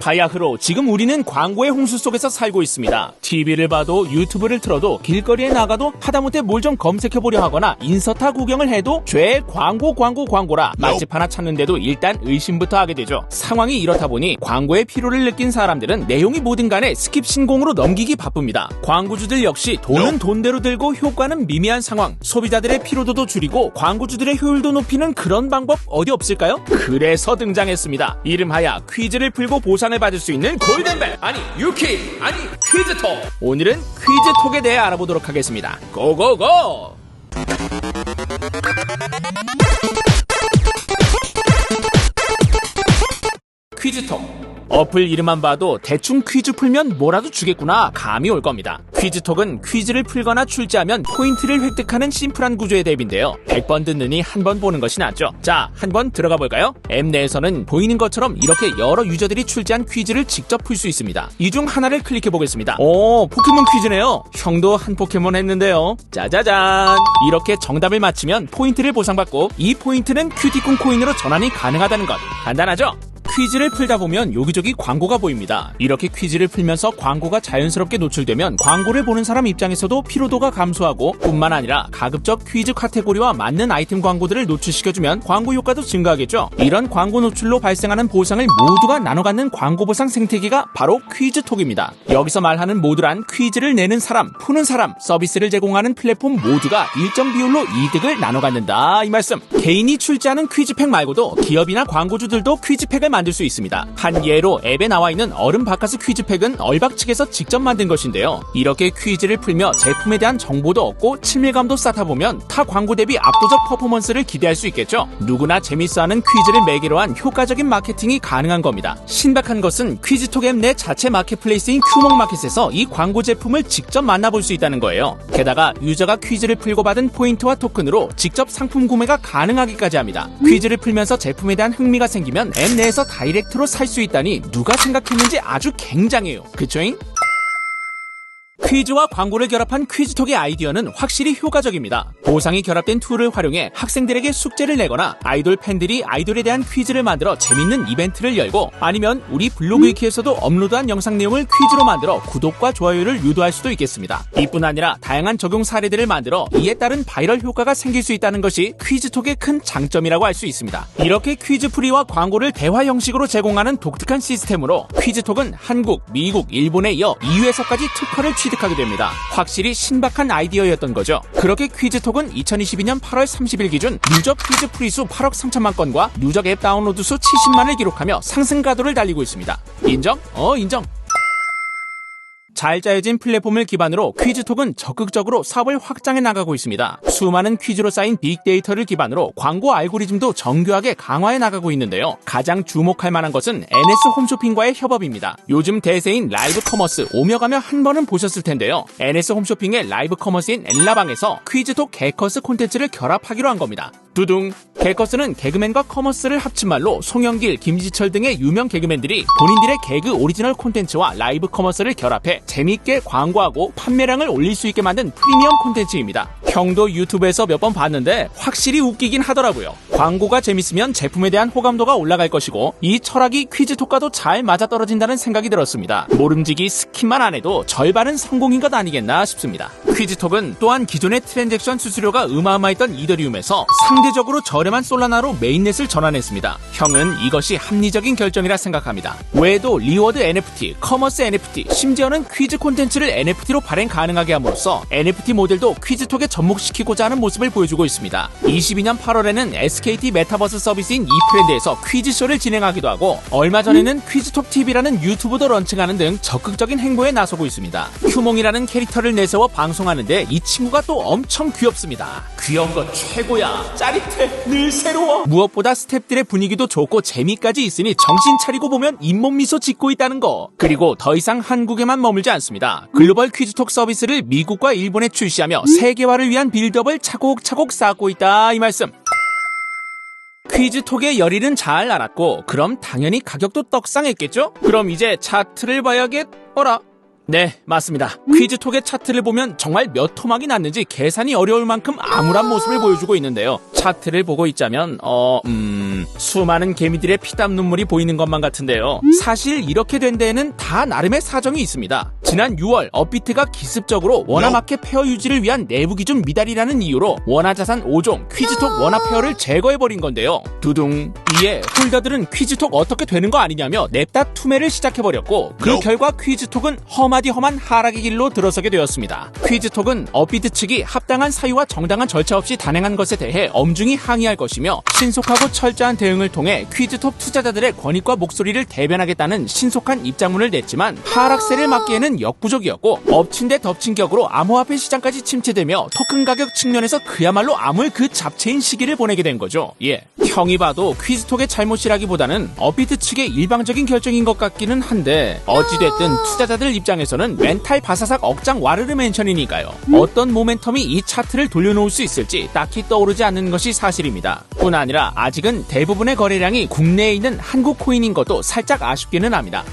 바야흐로 지금 우리는 광고의 홍수 속에서 살고 있습니다. TV를 봐도 유튜브를 틀어도 길거리에 나가도 하다못해 뭘 좀 검색해보려 하거나 인스타 구경을 해도 죄 광고라 맛집 하나 찾는데도 일단 의심부터 하게 되죠. 상황이 이렇다 보니 광고의 피로를 느낀 사람들은 내용이 뭐든 간에 스킵 신공으로 넘기기 바쁩니다. 광고주들 역시 돈은 돈대로 들고 효과는 미미한 상황. 소비자들의 피로도도 줄이고 광고주들의 효율도 높이는 그런 방법 어디 없을까요? 그래서 등장했습니다. 이름하여 퀴즈를 풀고 보상을 받을 수 있는 골든벨, 아니 유퀴, 아니 퀴즈톡. 오늘은 퀴즈톡에 대해 알아보도록 하겠습니다. 고고고! 퀴즈톡. 어플 이름만 봐도 대충 퀴즈 풀면 뭐라도 주겠구나 감이 올 겁니다. 퀴즈톡은 퀴즈를 풀거나 출제하면 포인트를 획득하는 심플한 구조의 앱인데요. 100번 듣느니 한 번 보는 것이 낫죠. 자, 한번 들어가 볼까요? 앱 내에서는 보이는 것처럼 이렇게 여러 유저들이 출제한 퀴즈를 직접 풀 수 있습니다. 이 중 하나를 클릭해 보겠습니다. 오, 포켓몬 퀴즈네요. 형도 한 포켓몬 했는데요. 짜자잔! 이렇게 정답을 맞히면 포인트를 보상받고 이 포인트는 큐티콘 코인으로 전환이 가능하다는 것. 간단하죠? 퀴즈를 풀다 보면 여기저기 광고가 보입니다. 이렇게 퀴즈를 풀면서 광고가 자연스럽게 노출되면 광고를 보는 사람 입장에서도 피로도가 감소하고 뿐만 아니라 가급적 퀴즈 카테고리와 맞는 아이템 광고들을 노출시켜주면 광고 효과도 증가하겠죠. 이런 광고 노출로 발생하는 보상을 모두가 나눠 갖는 광고 보상 생태계가 바로 퀴즈톡입니다. 여기서 말하는 모두란 퀴즈를 내는 사람, 푸는 사람, 서비스를 제공하는 플랫폼 모두가 일정 비율로 이득을 나눠 갖는다 이 말씀. 개인이 출제하는 퀴즈팩 말고도 기업이나 광고주들도 퀴즈팩을 만들 수 있습니다. 한 예로 앱에 나와 있는 얼음 바카스 퀴즈팩은 얼박 측에서 직접 만든 것인데요. 이렇게 퀴즈를 풀며 제품에 대한 정보도 얻고 친밀감도 쌓다 보면 타 광고 대비 압도적 퍼포먼스를 기대할 수 있겠죠. 누구나 재밌어하는 퀴즈를 매개로 한 효과적인 마케팅이 가능한 겁니다. 신박한 것은 퀴즈톡 앱 내 자체 마켓플레이스인 큐목마켓에서 이 광고 제품을 직접 만나볼 수 있다는 거예요. 게다가 유저가 퀴즈를 풀고 받은 포인트와 토큰으로 직접 상품 구매가 가능하기까지 합니다. 퀴즈를 풀면서 제품에 대한 흥미가 생기면 앱 내에서 다이렉트로 살 수 있다니 누가 생각했는지 아주 굉장해요. 그초잉? 퀴즈와 광고를 결합한 퀴즈톡의 아이디어는 확실히 효과적입니다. 보상이 결합된 툴을 활용해 학생들에게 숙제를 내거나 아이돌 팬들이 아이돌에 대한 퀴즈를 만들어 재밌는 이벤트를 열고 아니면 우리 블로그 위키에서도 업로드한 영상 내용을 퀴즈로 만들어 구독과 좋아요를 유도할 수도 있겠습니다. 이뿐 아니라 다양한 적용 사례들을 만들어 이에 따른 바이럴 효과가 생길 수 있다는 것이 퀴즈톡의 큰 장점이라고 할 수 있습니다. 이렇게 퀴즈풀이와 광고를 대화 형식으로 제공하는 독특한 시스템으로 퀴즈톡은 한국, 미국, 일본에 이어 EU에서까지 특허를 취득하게 됩니다. 확실히 신박한 아이디어였던 거죠. 그렇게 퀴즈톡은 2022년 8월 30일 기준 누적 퀴즈 풀이수 8억 3천만 건과 누적 앱 다운로드 수 70만을 기록하며 상승 가도를 달리고 있습니다. 인정? 인정! 잘 짜여진 플랫폼을 기반으로 퀴즈톡은 적극적으로 사업을 확장해 나가고 있습니다. 수많은 퀴즈로 쌓인 빅데이터를 기반으로 광고 알고리즘도 정교하게 강화해 나가고 있는데요. 가장 주목할 만한 것은 NS 홈쇼핑과의 협업입니다. 요즘 대세인 라이브 커머스 오며 가며 한 번은 보셨을 텐데요. NS 홈쇼핑의 라이브 커머스인 엘라방에서 퀴즈톡 개커스 콘텐츠를 결합하기로 한 겁니다. 두둥! 개커스는 개그맨과 커머스를 합친 말로 송영길, 김지철 등의 유명 개그맨들이 본인들의 개그 오리지널 콘텐츠와 라이브 커머스를 결합해 재미있게 광고하고 판매량을 올릴 수 있게 만든 프리미엄 콘텐츠입니다. 형도 유튜브에서 몇 번 봤는데 확실히 웃기긴 하더라고요. 광고가 재밌으면 제품에 대한 호감도가 올라갈 것이고 이 철학이 퀴즈톡과도 잘 맞아떨어진다는 생각이 들었습니다. 모름지기 스킵만 안 해도 절반은 성공인 것 아니겠나 싶습니다. 퀴즈톡은 또한 기존의 트랜잭션 수수료가 어마어마했던 이더리움에서 상대적으로 저렴한 솔라나로 메인넷을 전환했습니다. 형은 이것이 합리적인 결정이라 생각합니다. 외에도 리워드 NFT, 커머스 NFT, 심지어는 퀴즈 콘텐츠를 NFT로 발행 가능하게 함으로써 NFT 모델도 퀴즈톡에 접목시키고자 하는 모습을 보여주고 있습니다. 22년 8월에는 SKT 메타버스 서비스인 이프렌드에서 퀴즈쇼를 진행하기도 하고 얼마 전에는 퀴즈톡 TV라는 유튜브도 런칭하는 등 적극적인 행보에 나서고 있습니다. 휴몽이라는 캐릭터를 내세워 방송하는데 이 친구가 또 엄청 귀엽습니다. 귀여운 거 최고야. 짜릿해. 늘 새로워. 무엇보다 스태프들의 분위기도 좋고 재미까지 있으니 정신 차리고 보면 잇몸 미소 짓고 있다는 거. 그리고 더 이상 한국에만 머물지 않습니다. 글로벌 퀴즈톡 서비스를 미국과 일본에 출시하며 세계화를 위한 빌드업을 차곡차곡 쌓고 있다 이 말씀. 퀴즈톡의 열의는 잘 알았고 그럼 당연히 가격도 떡상했겠죠? 그럼 이제 차트를 봐야겠... 어라? 네, 맞습니다. 퀴즈톡의 차트를 보면 정말 몇 토막이 났는지 계산이 어려울 만큼 암울한 모습을 보여주고 있는데요. 차트를 보고 있자면 수많은 개미들의 피땀 눈물이 보이는 것만 같은데요. 사실 이렇게 된 데에는 다 나름의 사정이 있습니다. 지난 6월 업비트가 기습적으로 원화마켓 페어 유지를 위한 내부 기준 미달이라는 이유로 원화자산 5종 퀴즈톡 원화 페어를 제거해버린 건데요. 두둥. 이에 홀더들은 퀴즈톡 어떻게 되는 거 아니냐며 냅다 투매를 시작해버렸고 그 결과 퀴즈톡은 험한 하락의 길로 들어서게 되었습니다. 퀴즈톡은 업비트 측이 합당한 사유와 정당한 절차 없이 단행한 것에 대해 엄중히 항의할 것이며 신속하고 철저한 대응을 통해 퀴즈톡 투자자들의 권익과 목소리를 대변하겠다는 신속한 입장문을 냈지만 하락세를 막기에는 역부족이었고 엎친 데 덮친 격으로 암호화폐 시장까지 침체되며 토큰 가격 측면에서 그야말로 암울 그 잡채인 시기를 보내게 된 거죠. 형이 봐도 퀴즈톡의 잘못이라기보다는 업비트 측의 일방적인 결정인 것 같기는 한데 어찌됐든 투자자들 입장에서는 멘탈 바사삭 억장 와르르 멘션이니까요. 어떤 모멘텀이 이 차트를 돌려놓을 수 있을지 딱히 떠오르지 않는 것이 사실입니다. 뿐 아니라 아직은 대부분의 거래량이 국내에 있는 한국 코인인 것도 살짝 아쉽기는 합니다.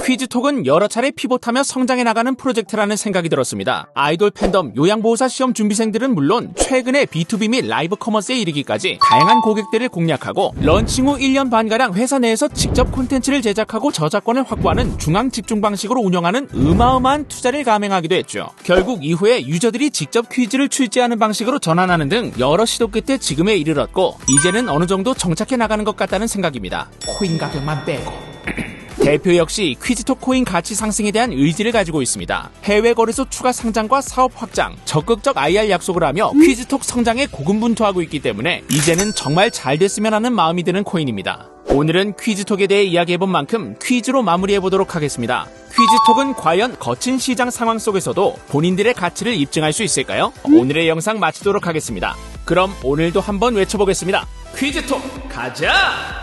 퀴즈톡은 여러 차례 피봇하며 성장해 나가는 프로젝트라는 생각이 들었습니다. 아이돌 팬덤, 요양보호사 시험 준비생들은 물론 최근에 B2B 및 라이브 커머스에 이르기까지 다양한 고객들을 공략하고 런칭 후 1년 반가량 회사 내에서 직접 콘텐츠를 제작하고 저작권을 확보하는 중앙 집중 방식으로 운영하는 어마어마한 투자를 감행하기도 했죠. 결국 이후에 유저들이 직접 퀴즈를 출제하는 방식으로 전환하는 등 여러 시도 끝에 지금에 이르렀고 이제는 어느 정도 정착해 나가는 것 같다는 생각입니다. 코인 가격만 빼고. 대표 역시 퀴즈톡 코인 가치 상승에 대한 의지를 가지고 있습니다. 해외 거래소 추가 상장과 사업 확장, 적극적 IR 약속을 하며 퀴즈톡 성장에 고군분투하고 있기 때문에 이제는 정말 잘 됐으면 하는 마음이 드는 코인입니다. 오늘은 퀴즈톡에 대해 이야기해본 만큼 퀴즈로 마무리해보도록 하겠습니다. 퀴즈톡은 과연 거친 시장 상황 속에서도 본인들의 가치를 입증할 수 있을까요? 오늘의 영상 마치도록 하겠습니다. 그럼 오늘도 한번 외쳐보겠습니다. 퀴즈톡 가자!